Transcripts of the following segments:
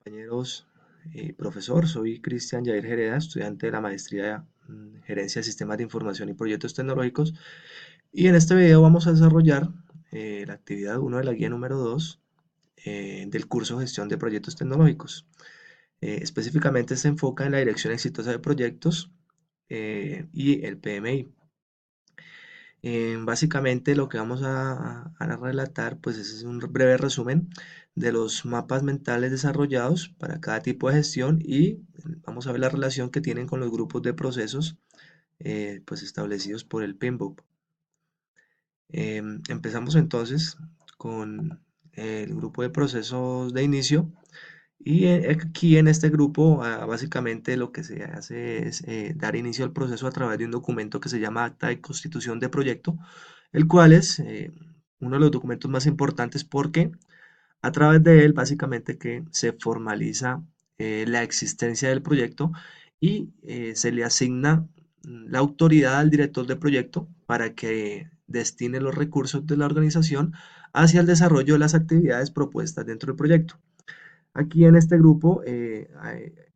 Compañeros y profesor, soy Cristian Jair Jereda, estudiante de la maestría en Gerencia de Sistemas de Información y Proyectos Tecnológicos, y en este video vamos a desarrollar la actividad 1 de la guía número 2 del curso Gestión de Proyectos Tecnológicos. Específicamente se enfoca en la dirección exitosa de proyectos y el PMI. Básicamente lo que vamos a relatar pues es un breve resumen de los mapas mentales desarrollados para cada tipo de gestión y vamos a ver la relación que tienen con los grupos de procesos pues establecidos por el PMBOK. Empezamos entonces con el grupo de procesos de inicio y aquí en este grupo básicamente lo que se hace es dar inicio al proceso a través de un documento que se llama Acta de Constitución de Proyecto, el cual es uno de los documentos más importantes porque a través de él básicamente que se formaliza la existencia del proyecto y se le asigna la autoridad al director de proyecto para que destine los recursos de la organización hacia el desarrollo de las actividades propuestas dentro del proyecto. Aquí en este grupo,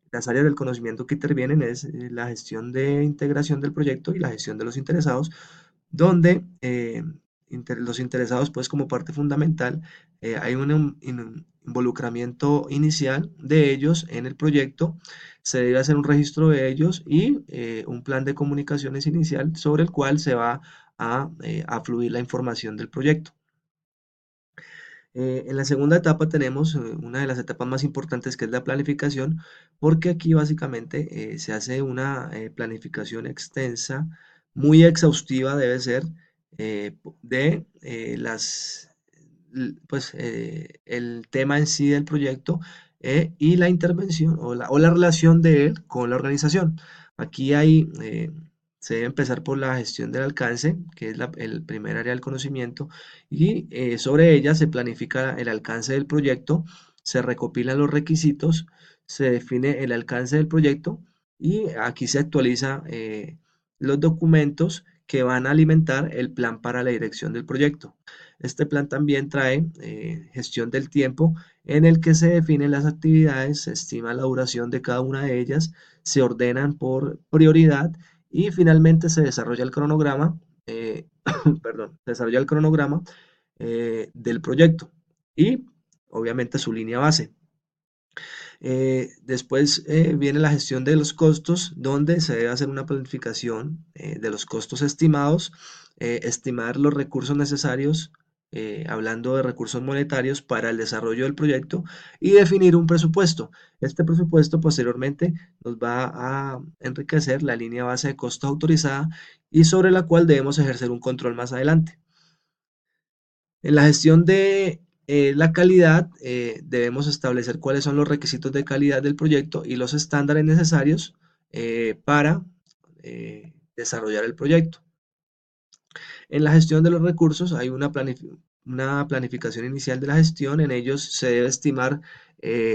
las áreas del conocimiento que intervienen es la gestión de integración del proyecto y la gestión de los interesados, donde los interesados, pues como parte fundamental, hay un involucramiento inicial de ellos en el proyecto, se debe hacer un registro de ellos y un plan de comunicaciones inicial sobre el cual se va a fluir la información del proyecto. En la segunda etapa tenemos una de las etapas más importantes que es la planificación, porque aquí básicamente se hace una planificación extensa, muy exhaustiva debe ser, de el tema en sí del proyecto y la intervención o la relación de él con la organización. Aquí se debe empezar por la gestión del alcance, que es el primer área del conocimiento, y sobre ella se planifica el alcance del proyecto, se recopilan los requisitos, se define el alcance del proyecto y aquí se actualiza los documentos que van a alimentar el plan para la dirección del proyecto. Este plan también trae gestión del tiempo en el que se definen las actividades, se estima la duración de cada una de ellas, se ordenan por prioridad y finalmente se desarrolla el cronograma, perdón, se desarrolla el cronograma del proyecto y obviamente su línea base. Después viene la gestión de los costos, donde se debe hacer una planificación de los costos estimados, estimar los recursos necesarios, hablando de recursos monetarios para el desarrollo del proyecto y definir un presupuesto. Este presupuesto posteriormente nos va a enriquecer la línea base de costos autorizada y sobre la cual debemos ejercer un control más adelante. En la gestión de la calidad, debemos establecer cuáles son los requisitos de calidad del proyecto y los estándares necesarios para desarrollar el proyecto. En la gestión de los recursos hay una planificación inicial de la gestión. En ellos se debe estimar,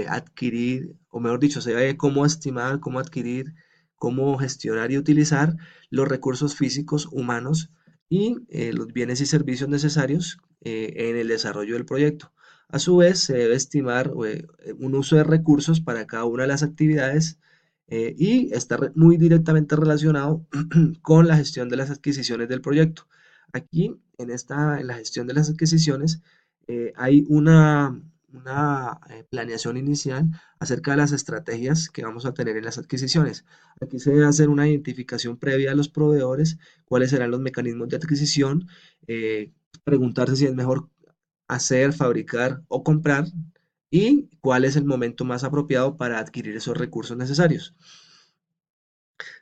adquirir, o mejor dicho, se debe cómo estimar, cómo adquirir, cómo gestionar y utilizar los recursos físicos, humanos y los bienes y servicios necesarios en el desarrollo del proyecto. A su vez, se debe estimar un uso de recursos para cada una de las actividades y está muy directamente relacionado con la gestión de las adquisiciones del proyecto. Aquí, en la gestión de las adquisiciones, hay una planeación inicial acerca de las estrategias que vamos a tener en las adquisiciones. Aquí se debe hacer una identificación previa a los proveedores, cuáles serán los mecanismos de adquisición, preguntarse si es mejor hacer, fabricar o comprar y cuál es el momento más apropiado para adquirir esos recursos necesarios.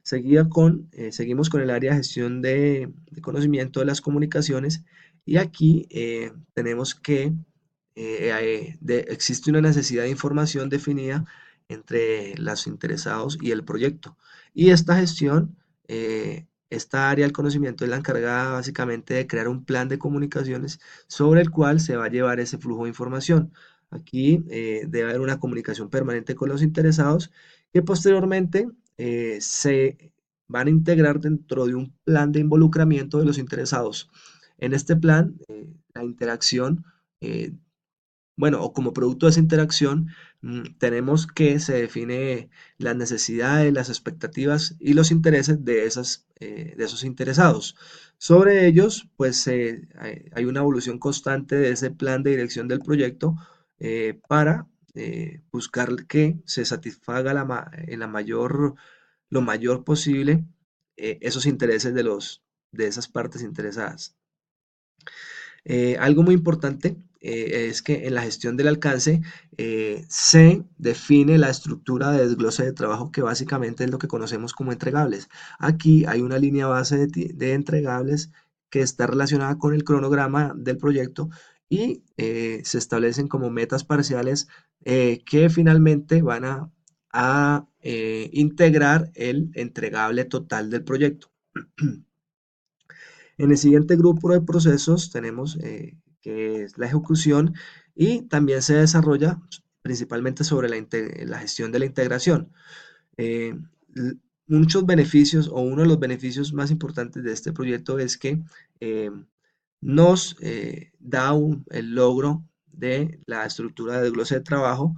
Seguimos con el área de gestión de conocimiento de las comunicaciones y aquí tenemos que existe una necesidad de información definida entre los interesados y el proyecto. Y esta gestión, esta área del conocimiento es la encargada básicamente de crear un plan de comunicaciones sobre el cual se va a llevar ese flujo de información. Aquí debe haber una comunicación permanente con los interesados que posteriormente se van a integrar dentro de un plan de involucramiento de los interesados. En este plan, la interacción bueno, o como producto de esa interacción, tenemos que se define las necesidades, las expectativas y los intereses de esos interesados. Sobre ellos, pues hay una evolución constante de ese plan de dirección del proyecto para buscar que se satisfaga en lo mayor posible esos intereses de esas partes interesadas. Algo muy importante es que en la gestión del alcance se define la estructura de desglose de trabajo que básicamente es lo que conocemos como entregables. Aquí hay una línea base de entregables que está relacionada con el cronograma del proyecto y se establecen como metas parciales que finalmente van a integrar el entregable total del proyecto. En el siguiente grupo de procesos tenemos que es la ejecución y también se desarrolla principalmente sobre la gestión de la integración. Eh, Muchos beneficios o uno de los beneficios más importantes de este proyecto es que eh, nos da el logro de la estructura de desglose de trabajo.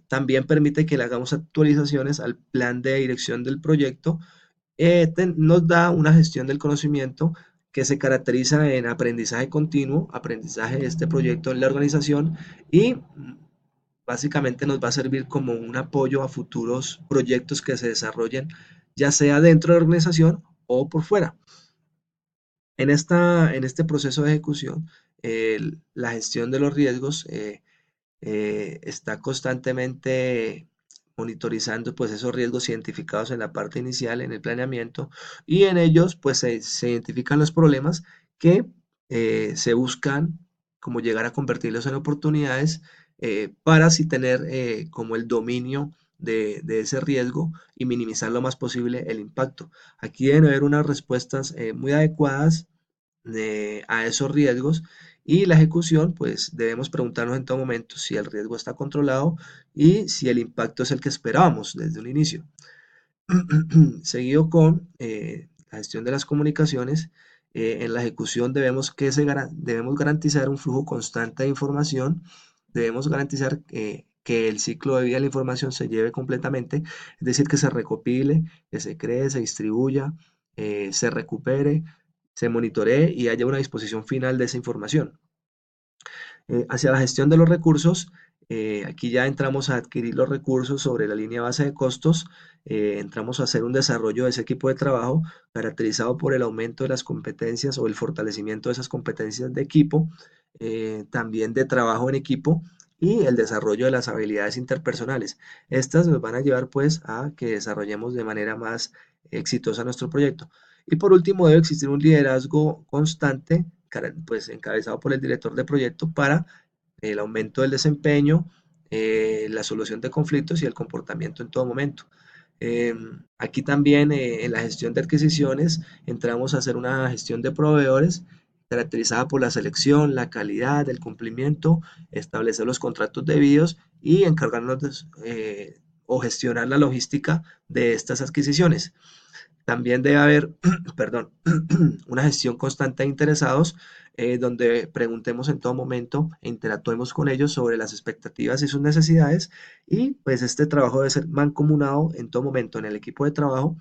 También permite que le hagamos actualizaciones al plan de dirección del proyecto. Nos da una gestión del conocimiento que se caracteriza en aprendizaje continuo, aprendizaje de este proyecto en la organización y básicamente nos va a servir como un apoyo a futuros proyectos que se desarrollen, ya sea dentro de la organización o por fuera. En este proceso de ejecución, la gestión de los riesgos está constantemente monitorizando pues esos riesgos identificados en la parte inicial, en el planeamiento, y en ellos pues se identifican los problemas que se buscan como llegar a convertirlos en oportunidades para así tener como el dominio de ese riesgo y minimizar lo más posible el impacto. Aquí deben haber unas respuestas muy adecuadas a esos riesgos y la ejecución, pues debemos preguntarnos en todo momento si el riesgo está controlado y si el impacto es el que esperábamos desde un inicio. Seguido con la gestión de las comunicaciones, en la ejecución debemos garantizar un flujo constante de información, debemos garantizar que el ciclo de vida de la información se lleve completamente, es decir, que se recopile, que se cree, se distribuya, se recupere, se monitoree y haya una disposición final de esa información. Hacia la gestión de los recursos, aquí ya entramos a adquirir los recursos sobre la línea base de costos, entramos a hacer un desarrollo de ese equipo de trabajo caracterizado por el aumento de las competencias o el fortalecimiento de esas competencias de equipo, también de trabajo en equipo y el desarrollo de las habilidades interpersonales. Estas nos van a llevar pues a que desarrollemos de manera más exitosa nuestro proyecto. Y por último, debe existir un liderazgo constante pues encabezado por el director de proyecto para el aumento del desempeño, la solución de conflictos y el comportamiento en todo momento. Aquí también en la gestión de adquisiciones entramos a hacer una gestión de proveedores caracterizada por la selección, la calidad, el cumplimiento, establecer los contratos debidos y encargarnos o gestionar la logística de estas adquisiciones. También debe haber, perdón, una gestión constante de interesados donde preguntemos en todo momento e interactuemos con ellos sobre las expectativas y sus necesidades y pues este trabajo debe ser mancomunado en todo momento en el equipo de trabajo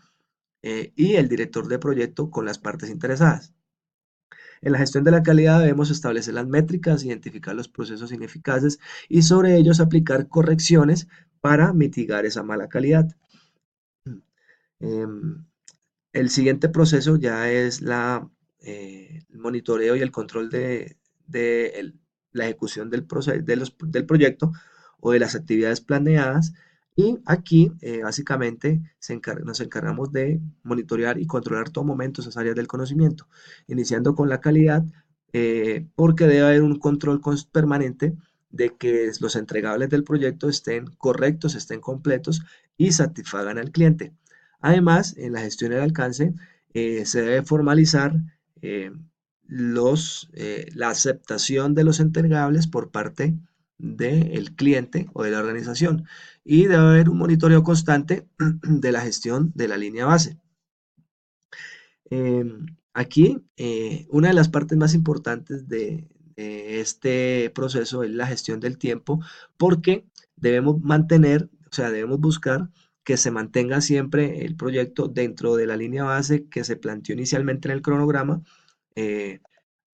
y el director de proyecto con las partes interesadas. En la gestión de la calidad debemos establecer las métricas, identificar los procesos ineficaces y sobre ellos aplicar correcciones para mitigar esa mala calidad. Em, el siguiente proceso ya es el monitoreo y el control de la ejecución del proyecto o de las actividades planeadas. Y aquí básicamente nos encargamos de monitorear y controlar todo momento esas áreas del conocimiento, iniciando con la calidad, porque debe haber un control permanente de que los entregables del proyecto estén correctos, estén completos y satisfagan al cliente. Además, en la gestión del alcance se debe formalizar eh, la aceptación de los entregables por parte del cliente o de la organización y debe haber un monitoreo constante de la gestión de la línea base. Aquí, una de las partes más importantes este proceso es la gestión del tiempo, porque debemos mantener, o sea, debemos buscar que se mantenga siempre el proyecto dentro de la línea base que se planteó inicialmente en el cronograma, eh,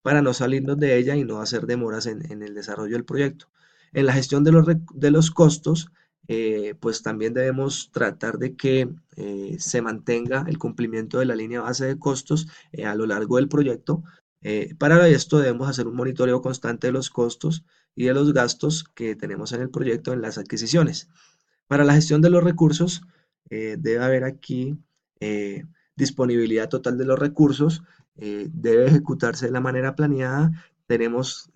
para no salirnos de ella y no hacer demoras en el desarrollo del proyecto. En la gestión de los costos, pues también debemos tratar de que se mantenga el cumplimiento de la línea base de costos a lo largo del proyecto. Para esto debemos hacer un monitoreo constante de los costos y de los gastos que tenemos en el proyecto en las adquisiciones. Para la gestión de los recursos, debe haber aquí eh, disponibilidad total de los recursos, debe ejecutarse de la manera planeada. Debemos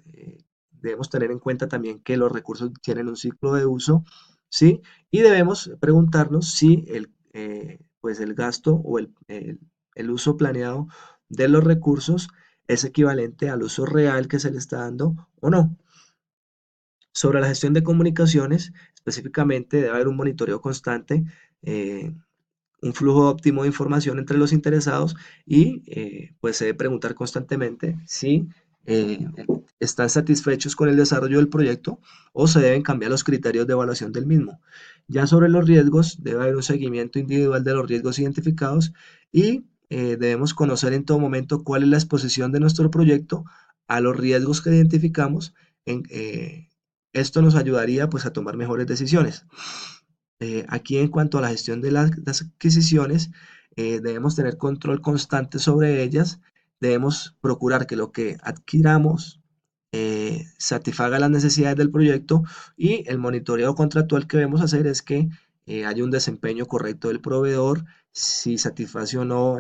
tener en cuenta también que los recursos tienen un ciclo de uso, ¿sí? Y debemos preguntarnos si pues el gasto o el uso planeado de los recursos es equivalente al uso real que se le está dando o no. Sobre la gestión de comunicaciones, específicamente debe haber un monitoreo constante, eh, un flujo óptimo de información entre los interesados y pues se debe preguntar constantemente si eh, están satisfechos con el desarrollo del proyecto o se deben cambiar los criterios de evaluación del mismo. Ya sobre los riesgos, debe haber un seguimiento individual de los riesgos identificados y debemos conocer en todo momento cuál es la exposición de nuestro proyecto a los riesgos que identificamos. Esto nos ayudaría pues a tomar mejores decisiones. Aquí en cuanto a la gestión de las adquisiciones, debemos tener control constante sobre ellas, debemos procurar que lo que adquiramos satisfaga las necesidades del proyecto y el monitoreo contractual que debemos hacer es que haya un desempeño correcto del proveedor, si satisface o no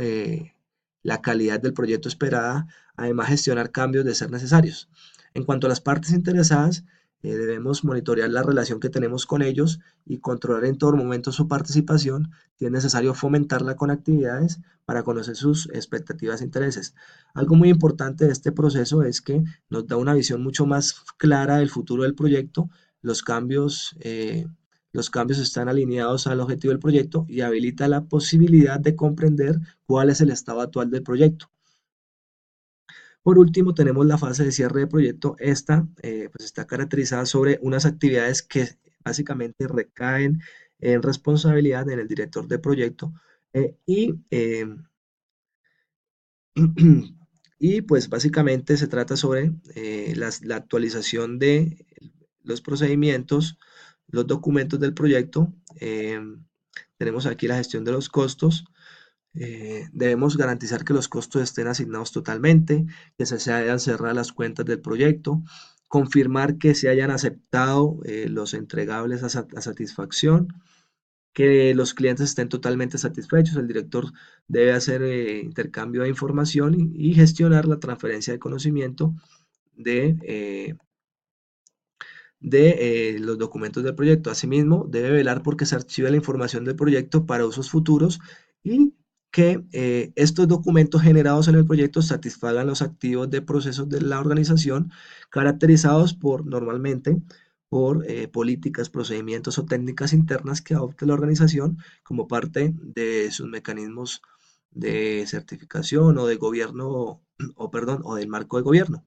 la calidad del proyecto esperada, además gestionar cambios de ser necesarios. En cuanto a las partes interesadas, debemos monitorear la relación que tenemos con ellos y controlar en todo momento su participación, si es necesario fomentarla con actividades para conocer sus expectativas e intereses. Algo muy importante de este proceso es que nos da una visión mucho más clara del futuro del proyecto, los cambios, eh, los cambios están alineados al objetivo del proyecto y habilita la posibilidad de comprender cuál es el estado actual del proyecto. Por último, tenemos la fase de cierre de proyecto. Esta pues está caracterizada sobre unas actividades que básicamente recaen en responsabilidad en el director de proyecto y pues básicamente se trata sobre la actualización de los procedimientos, los documentos del proyecto. Tenemos aquí la gestión de los costos. Debemos garantizar que los costos estén asignados totalmente, que se hayan cerrado las cuentas del proyecto, confirmar que se hayan aceptado los entregables a satisfacción, que los clientes estén totalmente satisfechos. El director debe hacer intercambio de información y gestionar la transferencia de conocimiento de, eh, de los documentos del proyecto. Asimismo, debe velar porque se archive la información del proyecto para usos futuros y que estos documentos generados en el proyecto satisfagan los activos de procesos de la organización, caracterizados normalmente por políticas, procedimientos o técnicas internas que adopte la organización como parte de sus mecanismos de certificación o de gobierno, o perdón, o del marco de gobierno.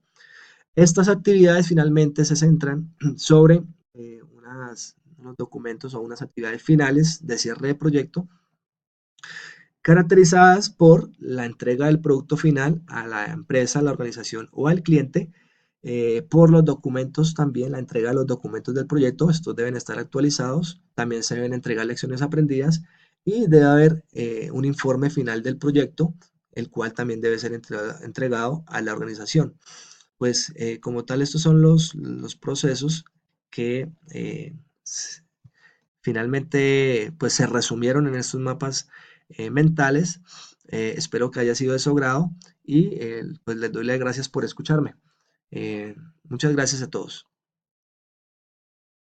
Estas actividades finalmente se centran sobre unos documentos o unas actividades finales de cierre de proyecto, caracterizadas por la entrega del producto final a la empresa, a la organización o al cliente, por los documentos también, la entrega de los documentos del proyecto. Estos deben estar actualizados, también se deben entregar lecciones aprendidas y debe haber un informe final del proyecto, el cual también debe ser entregado a la organización. Pues como tal, estos son los procesos que finalmente pues se resumieron en estos mapas mentales. Espero que haya sido de su agrado y pues les doy las gracias por escucharme. Muchas gracias a todos.